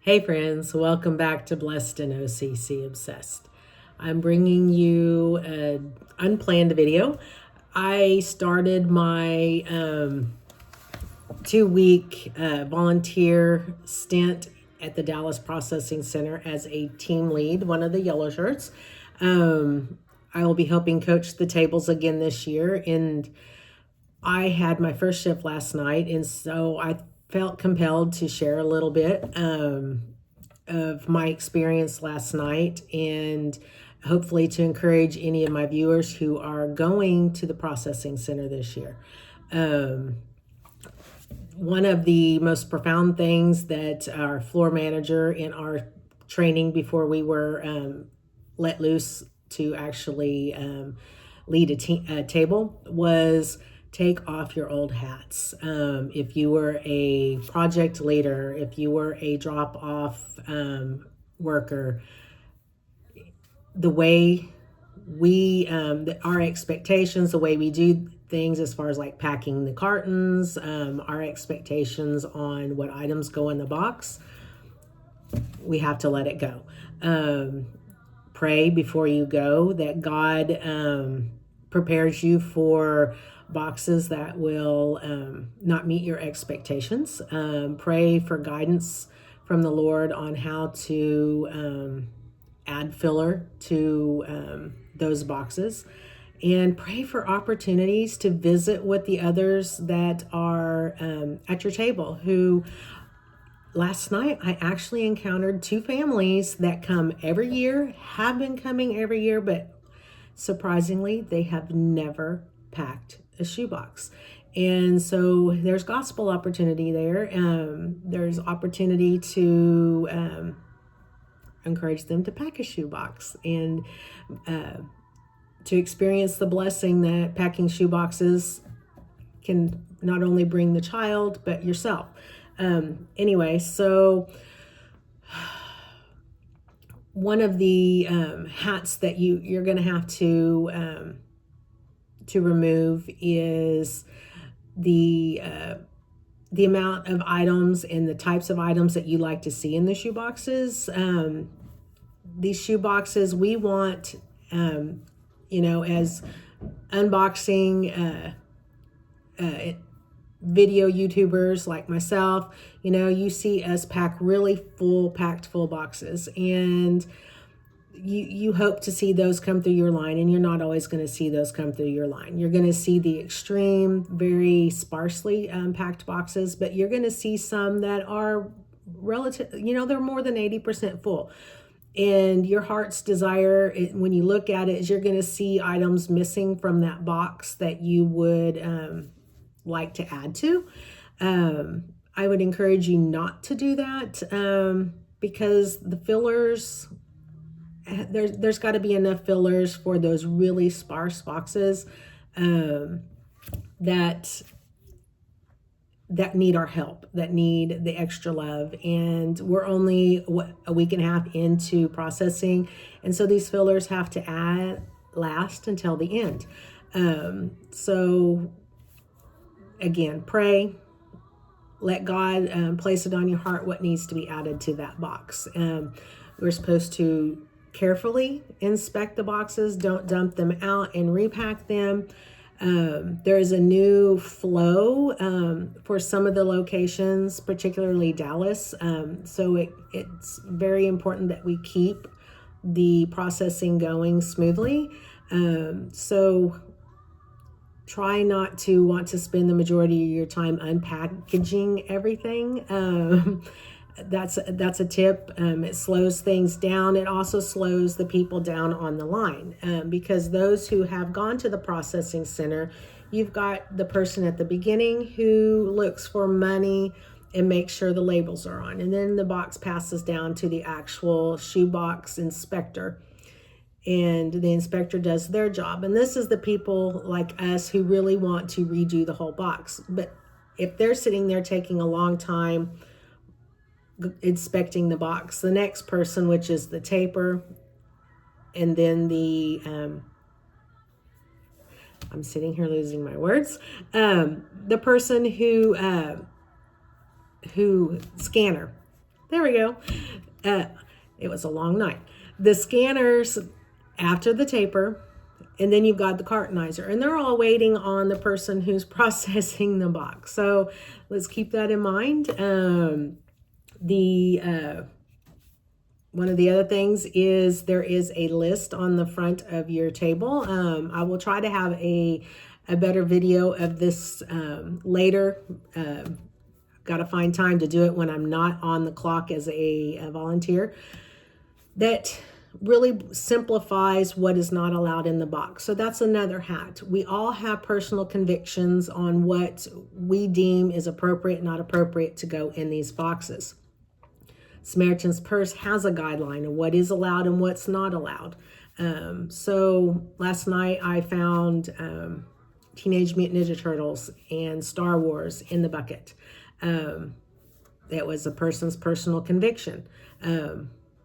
Hey friends, welcome back to Blessed and OCC Obsessed. I'm bringing you an unplanned video. I started my 2-week volunteer stint at the Dallas Processing Center as a team lead, one of the yellow shirts. I will be helping coach the tables again this year, and I had my first shift last night, and so I felt compelled to share a little bit of my experience last night, and hopefully to encourage any of my viewers who are going to the processing center this year. One of the most profound things that our floor manager in our training before we were let loose to actually lead a table was take off your old hats. If you were a project leader, if you were a drop-off worker, the way we, our expectations, the way we do things as far as like packing the cartons, our expectations on what items go in the box, we have to let it go. Pray before you go that God prepares you for boxes that will not meet your expectations. Pray for guidance from the Lord on how to add filler to those boxes, and pray for opportunities to visit with the others that are at your table. Who last night I actually encountered 2 families that come every year, have been coming every year, but surprisingly, they have never packed a shoebox. And so there's gospel opportunity there. There's opportunity to encourage them to pack a shoebox and to experience the blessing that packing shoeboxes can not only bring the child, but yourself. Anyway, so one of the hats that you're going to have to remove is the amount of items and the types of items that you like to see in the shoe boxes. These shoe boxes, we want, as unboxing video YouTubers like myself, you see us pack really packed full boxes, and you hope to see those come through your line, and you're not always going to see those come through your line. You're going to see the extreme, very sparsely packed boxes, but you're going to see some that are relative, they're more than 80% full. And your heart's desire, when you look at it, is you're going to see items missing from that box that you would like to add to. I would encourage you not to do that because the fillers, there's got to be enough fillers for those really sparse boxes that need our help, that need the extra love. And we're only a week and a half into processing, and so these fillers have to last until the end. So again, pray, let God place it on your heart what needs to be added to that box. We're supposed to carefully inspect the boxes, don't dump them out and repack them. There is a new flow for some of the locations, particularly Dallas. So it's very important that we keep the processing going smoothly. So try not to want to spend the majority of your time unpackaging everything. That's a tip. It slows things down. It also slows the people down on the line because those who have gone to the processing center, you've got the person at the beginning who looks for money and makes sure the labels are on. And then the box passes down to the actual shoebox inspector. And the inspector does their job. And this is the people like us who really want to redo the whole box. But if they're sitting there taking a long time inspecting the box, the next person, which is the taper, and then the I'm sitting here losing my words, the person who scanner There we go. It was a long night. The scanners after the taper, and then you've got the cartonizer, and they're all waiting on the person who's processing the box. So let's keep that in mind. One of the other things is there is a list on the front of your table. I will try to have a better video of this later. Got to find time to do it when I'm not on the clock as a volunteer. That really simplifies what is not allowed in the box. So that's another hat. We all have personal convictions on what we deem is appropriate, not appropriate to go in these boxes. Samaritan's Purse has a guideline of what is allowed and what's not allowed. So last night I found Teenage Mutant Ninja Turtles and Star Wars in the bucket. That was a person's personal conviction.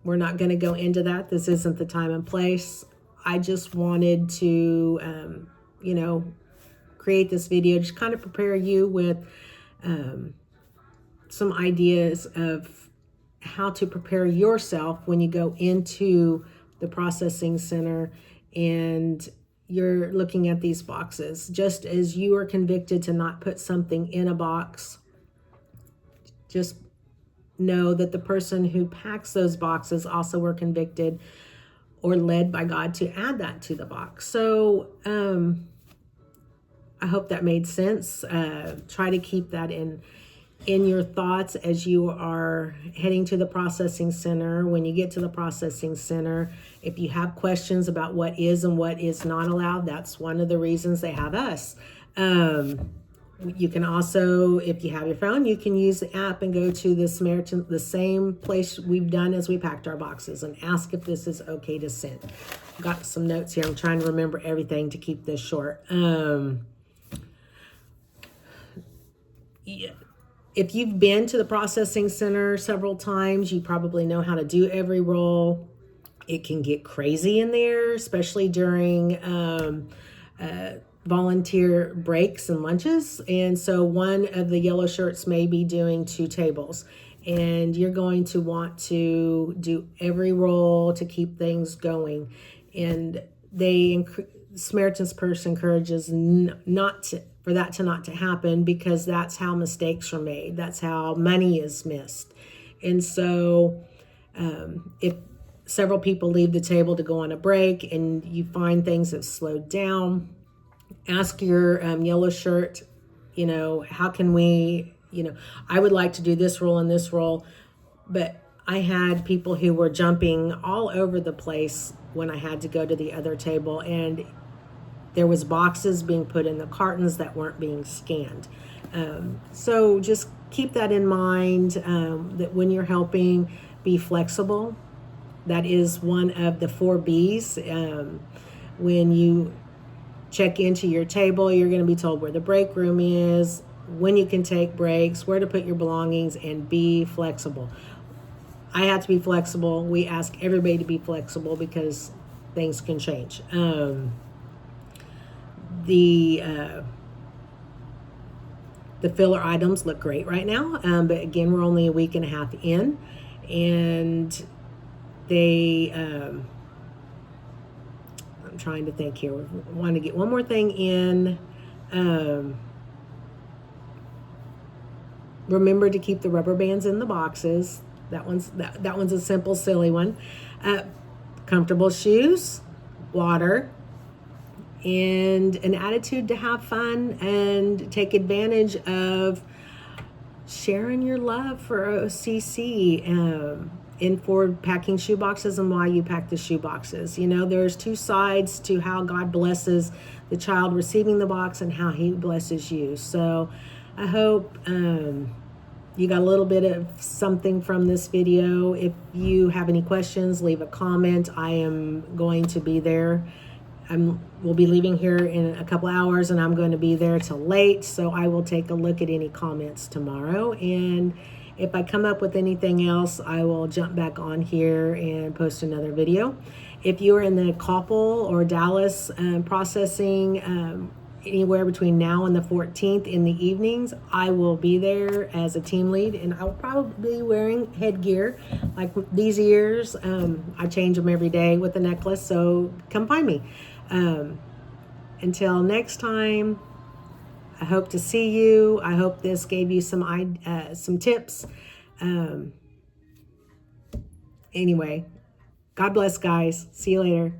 We're not going to go into that. This isn't the time and place. I just wanted to, create this video, just kind of prepare you with some ideas of how to prepare yourself when you go into the processing center and you're looking at these boxes. Just as you are convicted to not put something in a box, just know that the person who packs those boxes also were convicted or led by God to add that to the box. So I hope that made sense. Try to keep that in your thoughts as you are heading to the processing center. When you get to the processing center, if you have questions about what is and what is not allowed, that's one of the reasons they have us. You can also, if you have your phone, you can use the app and go to the same place we've done as we packed our boxes, and ask if this is okay to send. I've got some notes here. I'm trying to remember everything to keep this short. If you've been to the processing center several times, you probably know how to do every roll. It can get crazy in there, especially during volunteer breaks and lunches. And so one of the yellow shirts may be doing 2 tables, and you're going to want to do every roll to keep things going. And Samaritan's Purse encourages for that not to happen, because that's how mistakes are made. That's how money is missed. And so if several people leave the table to go on a break and you find things have slowed down, ask your yellow shirt, how can we, I would like to do this roll and this roll. But I had people who were jumping all over the place when I had to go to the other table, and there was boxes being put in the cartons that weren't being scanned. So just keep that in mind, that when you're helping, be flexible. That is one of the 4 B's. When you check into your table, you're going to be told where the break room is, when you can take breaks, where to put your belongings, and be flexible. I have to be flexible. We ask everybody to be flexible because things can change. The filler items look great right now, but again, we're only a week and a half in, and they I'm trying to think here. We want to get one more thing in. Remember to keep the rubber bands in the boxes. That one's a simple, silly one. Comfortable shoes, water, and an attitude to have fun and take advantage of sharing your love for OCC in for packing shoe boxes and why you pack the shoe boxes. There's 2 sides to how God blesses the child receiving the box and how he blesses you. So I hope you got a little bit of something from this video. If you have any questions, leave a comment. I am going to be there. We'll be leaving here in a couple hours, and I'm going to be there till late, so I will take a look at any comments tomorrow. And if I come up with anything else, I will jump back on here and post another video. If you're in the Coppell or Dallas processing anywhere between now and the 14th in the evenings, I will be there as a team lead, and I'll probably be wearing headgear like these ears. I change them every day with the necklace, so come find me. Until next time, I hope to see you. I hope this gave you some tips. Anyway, God bless, guys. See you later.